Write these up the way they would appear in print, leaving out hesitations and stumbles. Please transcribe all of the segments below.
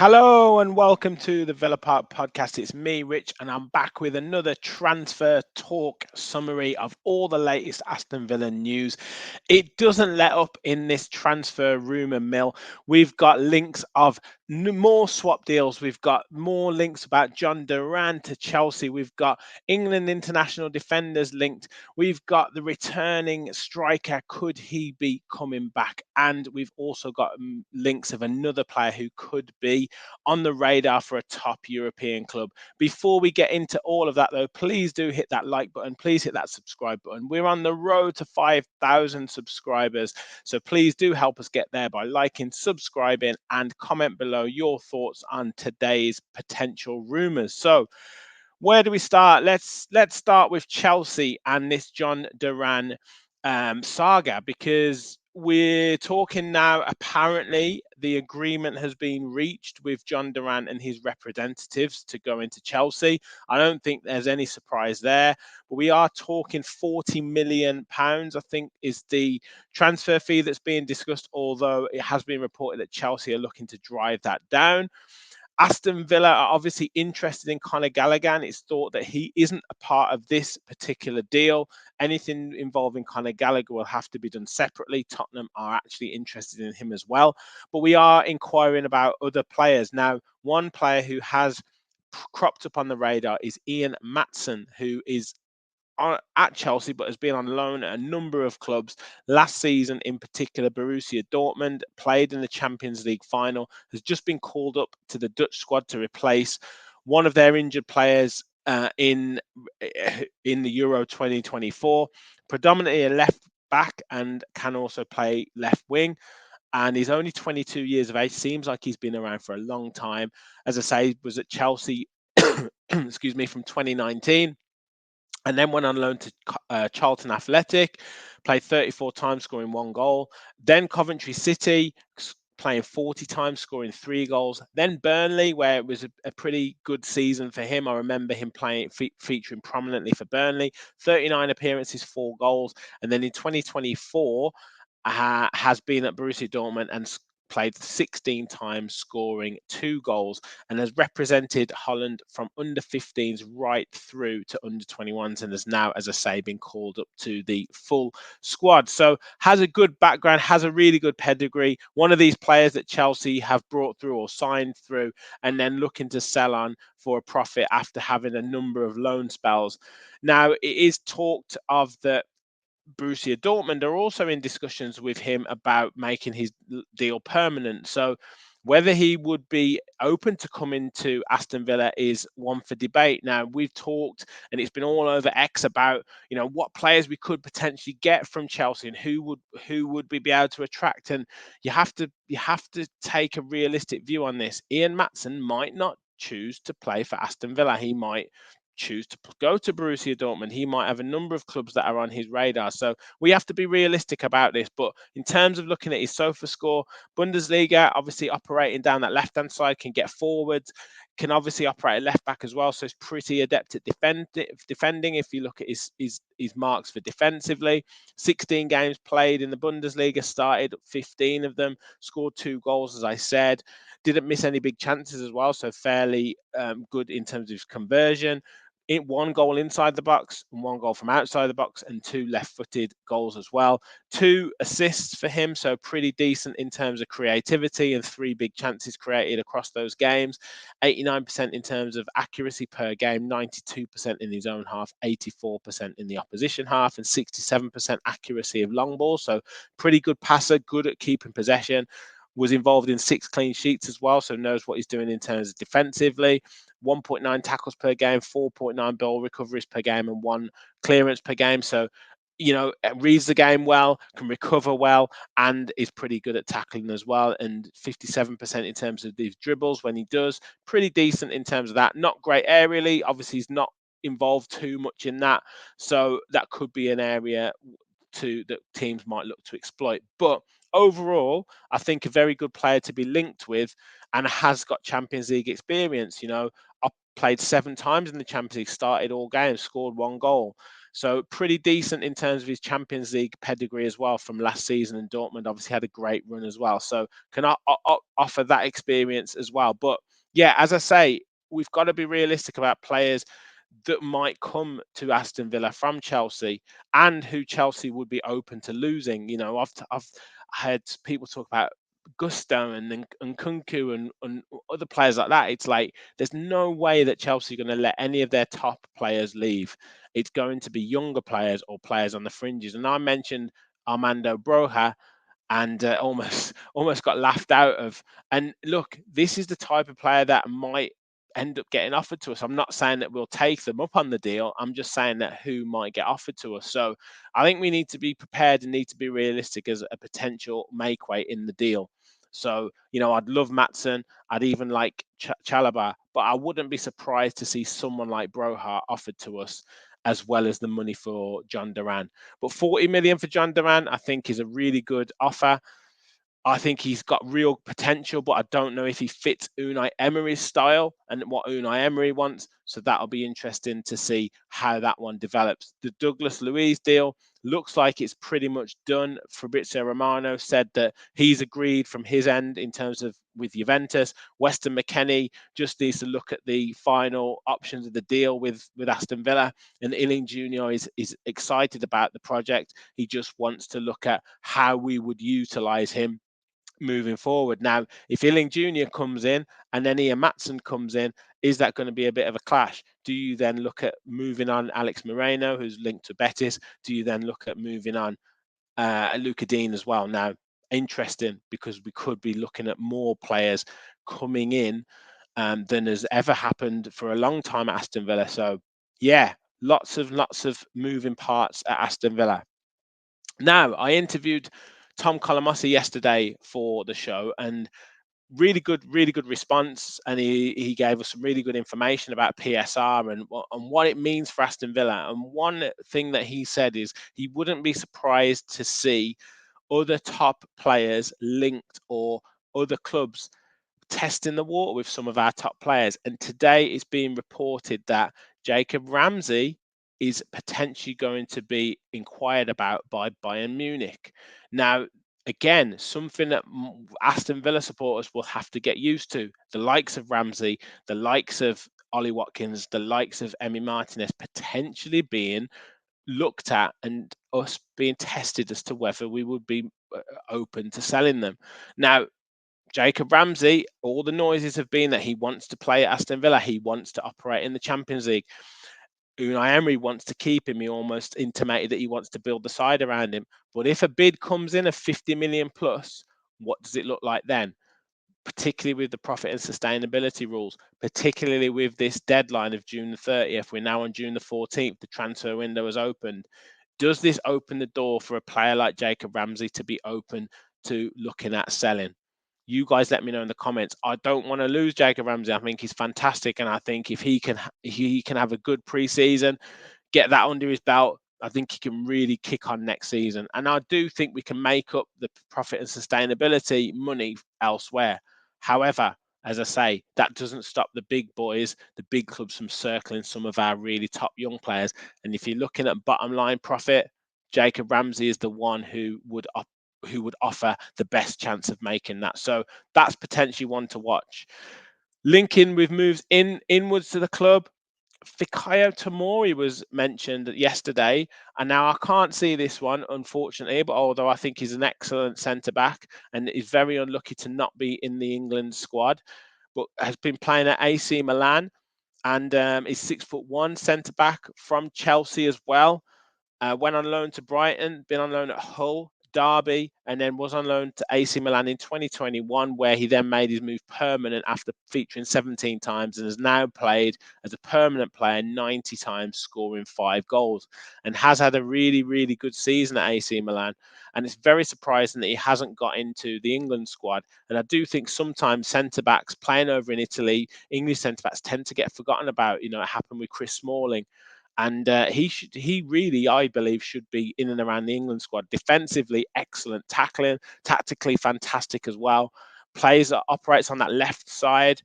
Hello and welcome to the Villa Park podcast. It's me, Rich, and I'm back with another transfer talk summary of all the latest Aston Villa news. It doesn't let up in this transfer rumour mill. We've got links of more swap deals. We've got more links about John Duran to Chelsea. We've got England international defenders linked. We've got the returning striker. Could he be coming back? And we've also got links of another player who could be on the radar for a top European club. Before we get into all of that, though, please do hit that like button. Please hit that subscribe button. We're on the road to 5,000 subscribers. So please do help us get there by liking, subscribing, and comment below your thoughts on today's potential rumours. So where do we start? Let's start with Chelsea and this John Duran saga, because we're talking now. Apparently, the agreement has been reached with John Duran and his representatives to go into Chelsea. I don't think there's any surprise there, but we are talking £40 million. I think is the transfer fee that's being discussed. Although it has been reported that Chelsea are looking to drive that down. Aston Villa are obviously interested in Conor Gallagher. It's thought that he isn't a part of this particular deal. Anything involving Conor Gallagher will have to be done separately. Tottenham are actually interested in him as well. But we are inquiring about other players. Now, one player who has cropped up on the radar is Ian Maatsen, who is at Chelsea, but has been on loan at a number of clubs. Last season, in particular, Borussia Dortmund played in the Champions League final, has just been called up to the Dutch squad to replace one of their injured players in the Euro 2024. Predominantly a left back and can also play left wing. And he's only 22 years of age. Seems like he's been around for a long time. As I say, was at Chelsea, excuse me, from 2019 and then went on loan to Charlton Athletic, played 34 times, scoring one goal. Then Coventry City, playing 40 times, scoring 3 goals. Then Burnley, where it was a pretty good season for him. I remember him playing, featuring prominently for Burnley, 39 appearances, 4 goals. And then in 2024, has been at Borussia Dortmund and played 16 times, scoring 2 goals, and has represented Holland from under 15s right through to under 21s, and has now, as I say, been called up to the full squad. So has a good background, has a really good pedigree. One of these players that Chelsea have brought through or signed through, and then looking to sell on for a profit after having a number of loan spells. Now, it is talked of that Borussia Dortmund are also in discussions with him about making his deal permanent. So whether he would be open to coming to Aston Villa is one for debate. Now, we've talked, and it's been all over X about, what players we could potentially get from Chelsea and who would we be able to attract. And you have to take a realistic view on this. Ian Maatsen might not choose to play for Aston Villa. He might choose to go to Borussia Dortmund. He might have a number of clubs that are on his radar. So we have to be realistic about this. But in terms of looking at his SOFA score, Bundesliga, obviously operating down that left-hand side, can get forwards, can obviously operate at left back as well. So he's pretty adept at defending if you look at his marks for defensively. 16 games played in the Bundesliga, started 15 of them, scored 2 goals, as I said. Didn't miss any big chances as well, so fairly good in terms of his conversion. 1 goal inside the box and 1 goal from outside the box, and 2 left-footed goals as well. 2 assists for him, so pretty decent in terms of creativity, and 3 big chances created across those games. 89% in terms of accuracy per game, 92% in his own half, 84% in the opposition half, and 67% accuracy of long balls. So pretty good passer, good at keeping possession. Was involved in 6 clean sheets as well, so knows what he's doing in terms of defensively. 1.9 tackles per game, 4.9 ball recoveries per game, and 1 clearance per game. So, reads the game well, can recover well, and is pretty good at tackling as well. And 57% in terms of these dribbles when he does. Pretty decent in terms of that. Not great aerially. Obviously, he's not involved too much in that. So that could be an area that teams might look to exploit. But overall, I think a very good player to be linked with, and has got Champions League experience. I played 7 times in the Champions League, started all games, scored 1 goal. So pretty decent in terms of his Champions League pedigree as well from last season. And Dortmund obviously had a great run as well. So can offer that experience as well. But yeah, as I say, we've got to be realistic about players that might come to Aston Villa from Chelsea and who Chelsea would be open to losing. I've heard people talk about Gusto and Kunku and other players like that. It's like there's no way that Chelsea are going to let any of their top players leave. It's going to be younger players or players on the fringes. And I mentioned Armando Broja and almost got laughed out of. And look, this is the type of player that might end up getting offered to us. I'm not saying that we'll take them up on the deal. I'm just saying that who might get offered to us. So I think we need to be prepared and need to be realistic as a potential make weight in the deal. So, I'd love Maatsen. I'd even like Chalobah, but I wouldn't be surprised to see someone like Broha offered to us as well as the money for John Duran. But 40 million for John Duran, I think, is a really good offer. I think he's got real potential, but I don't know if he fits Unai Emery's style and what Unai Emery wants. So that'll be interesting to see how that one develops. The Douglas Luiz deal looks like it's pretty much done. Fabrizio Romano said that he's agreed from his end in terms of with Juventus. Weston McKennie just needs to look at the final options of the deal with Aston Villa. And Illing Jr. is excited about the project. He just wants to look at how we would utilize him moving forward. Now, if Illing Jr. comes in and then Ian Maatsen comes in, is that going to be a bit of a clash? Do you then look at moving on Alex Moreno, who's linked to Betis? Do you then look at moving on Luca Dean as well? Now, interesting because we could be looking at more players coming in than has ever happened for a long time at Aston Villa. So, yeah, lots of moving parts at Aston Villa. Now, I interviewed Tom Colomosi yesterday for the show, and really good response. And he gave us some really good information about PSR and what it means for Aston Villa. And one thing that he said is he wouldn't be surprised to see other top players linked or other clubs testing the water with some of our top players. And today it's being reported that Jacob Ramsey is potentially going to be inquired about by Bayern Munich. Now, again, something that Aston Villa supporters will have to get used to. The likes of Ramsey, the likes of Ollie Watkins, the likes of Emi Martinez potentially being looked at and us being tested as to whether we would be open to selling them. Now, Jacob Ramsey, all the noises have been that he wants to play at Aston Villa. He wants to operate in the Champions League. Unai Emery wants to keep him. He almost intimated that he wants to build the side around him. But if a bid comes in of 50 million plus, what does it look like then? Particularly with the profit and sustainability rules, particularly with this deadline of June the 30th. We're now on June the 14th. The transfer window has opened. Does this open the door for a player like Jacob Ramsey to be open to looking at selling? You guys let me know in the comments. I don't want to lose Jacob Ramsey. I think he's fantastic, and I think if he can have a good preseason, get that under his belt, I think he can really kick on next season. And I do think we can make up the profit and sustainability money elsewhere. However, as I say, that doesn't stop the big boys, the big clubs from circling some of our really top young players. And if you're looking at bottom line profit, Jacob Ramsey is the one who would offer the best chance of making that. So that's potentially one to watch. Linking with moves inwards to the club, Fikayo Tomori was mentioned yesterday, and now I can't see this one, unfortunately, but although I think he's an excellent centre back and is very unlucky to not be in the England squad, but has been playing at AC Milan and is 6'1" centre back from Chelsea as well. Went on loan to Brighton, been on loan at Hull, Derby, and then was on loan to AC Milan in 2021, where he then made his move permanent after featuring 17 times and has now played as a permanent player 90 times, scoring 5 goals, and has had a really good season at AC Milan. And it's very surprising that he hasn't got into the England squad. And I do think sometimes centre-backs playing over in Italy, English centre-backs tend to get forgotten about. It happened with Chris Smalling. And he really, I believe, should be in and around the England squad. Defensively, excellent. Tackling, tactically fantastic as well. Operates on that left side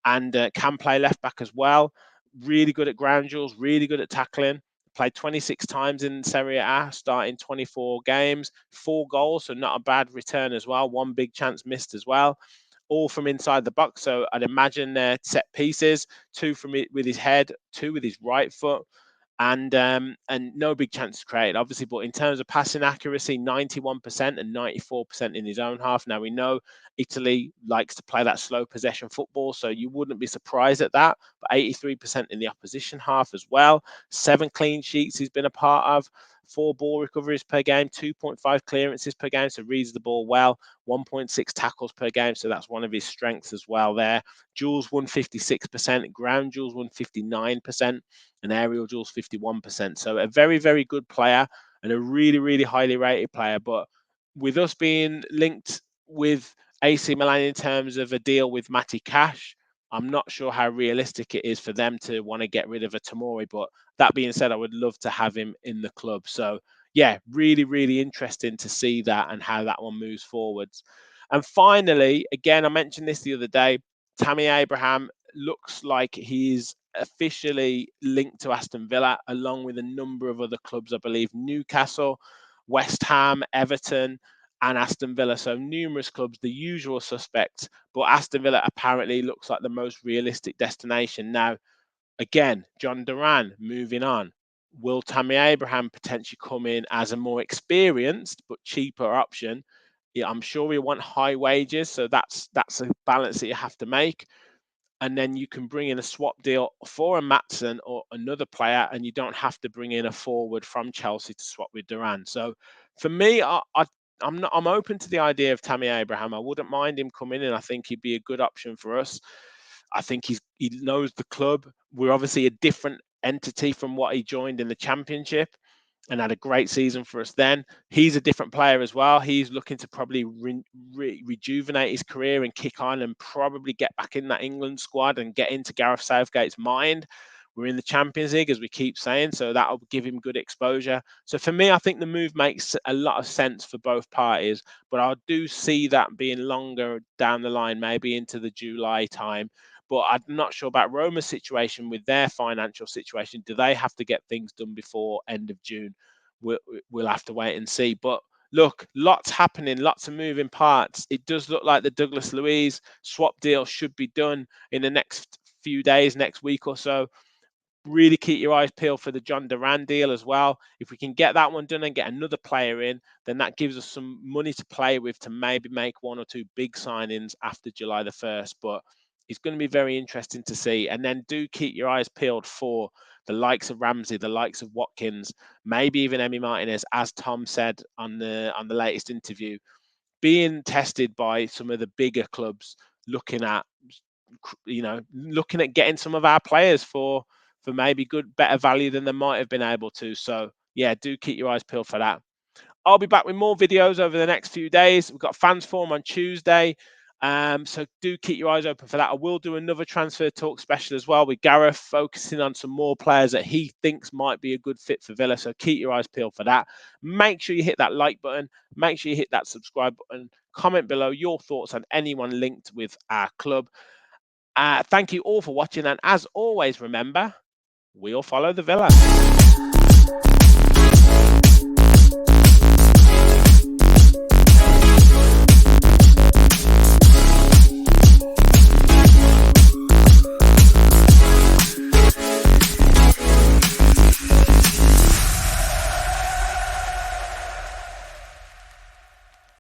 and can play left back as well. Really good at ground duels, really good at tackling. played 26 times in Serie A, starting 24 games, 4 goals, so not a bad return as well. 1 big chance missed as well, all from inside the box. So I'd imagine they're set pieces, 2 from it with his head, 2 with his right foot, and no big chances created, obviously. But in terms of passing accuracy, 91% and 94% in his own half. Now we know Italy likes to play that slow possession football, so you wouldn't be surprised at that. But 83% in the opposition half as well. 7 clean sheets he's been a part of. 4 ball recoveries per game, 2.5 clearances per game, so reads the ball well. 1.6 tackles per game, so that's one of his strengths as well there. Duels won 56%, ground duels won 59%, and aerial duels 51%. So a very, very good player and a really, really highly rated player. But with us being linked with AC Milan in terms of a deal with Matty Cash, I'm not sure how realistic it is for them to want to get rid of a Tomori. But that being said, I would love to have him in the club. So yeah, really, really interesting to see that and how that one moves forwards. And finally, again, I mentioned this the other day, Tammy Abraham looks like he's officially linked to Aston Villa, along with a number of other clubs, I believe Newcastle, West Ham, Everton, and Aston Villa. So numerous clubs, the usual suspects, but Aston Villa apparently looks like the most realistic destination. Now, again, John Duran moving on. Will Tammy Abraham potentially come in as a more experienced but cheaper option? Yeah, I'm sure we want high wages, so that's a balance that you have to make. And then you can bring in a swap deal for a Maatsen or another player, and you don't have to bring in a forward from Chelsea to swap with Duran. So for me, I'm open to the idea of Tammy Abraham. I wouldn't mind him coming in. I think he'd be a good option for us. I think he knows the club. We're obviously a different entity from what he joined in the Championship and had a great season for us then. He's a different player as well. He's looking to probably rejuvenate his career and kick on and probably get back in that England squad and get into Gareth Southgate's mind. We're in the Champions League, as we keep saying, so that'll give him good exposure. So for me, I think the move makes a lot of sense for both parties, but I do see that being longer down the line, maybe into the July time. But I'm not sure about Roma's situation with their financial situation. Do they have to get things done before end of June? We'll have to wait and see. But look, lots happening, lots of moving parts. It does look like the Douglas Luiz swap deal should be done in the next few days, next week or so. Really keep your eyes peeled for the John Duran deal as well. If we can get that one done and get another player in, then that gives us some money to play with to maybe make 1 or 2 big signings after July the 1st. But it's going to be very interesting to see. And then do keep your eyes peeled for the likes of Ramsey, the likes of Watkins, maybe even Emi Martinez, as Tom said on the latest interview, being tested by some of the bigger clubs, looking at getting some of our players for maybe better value than they might have been able to. So yeah, do keep your eyes peeled for that. I'll be back with more videos over the next few days. We've got fans forum on Tuesday. So do keep your eyes open for that. I will do another transfer talk special as well with Gareth, focusing on some more players that he thinks might be a good fit for Villa. So keep your eyes peeled for that. Make sure you hit that like button. Make sure you hit that subscribe button. Comment below your thoughts on anyone linked with our club. Thank you all for watching. And as always, remember, we'll follow the Villa.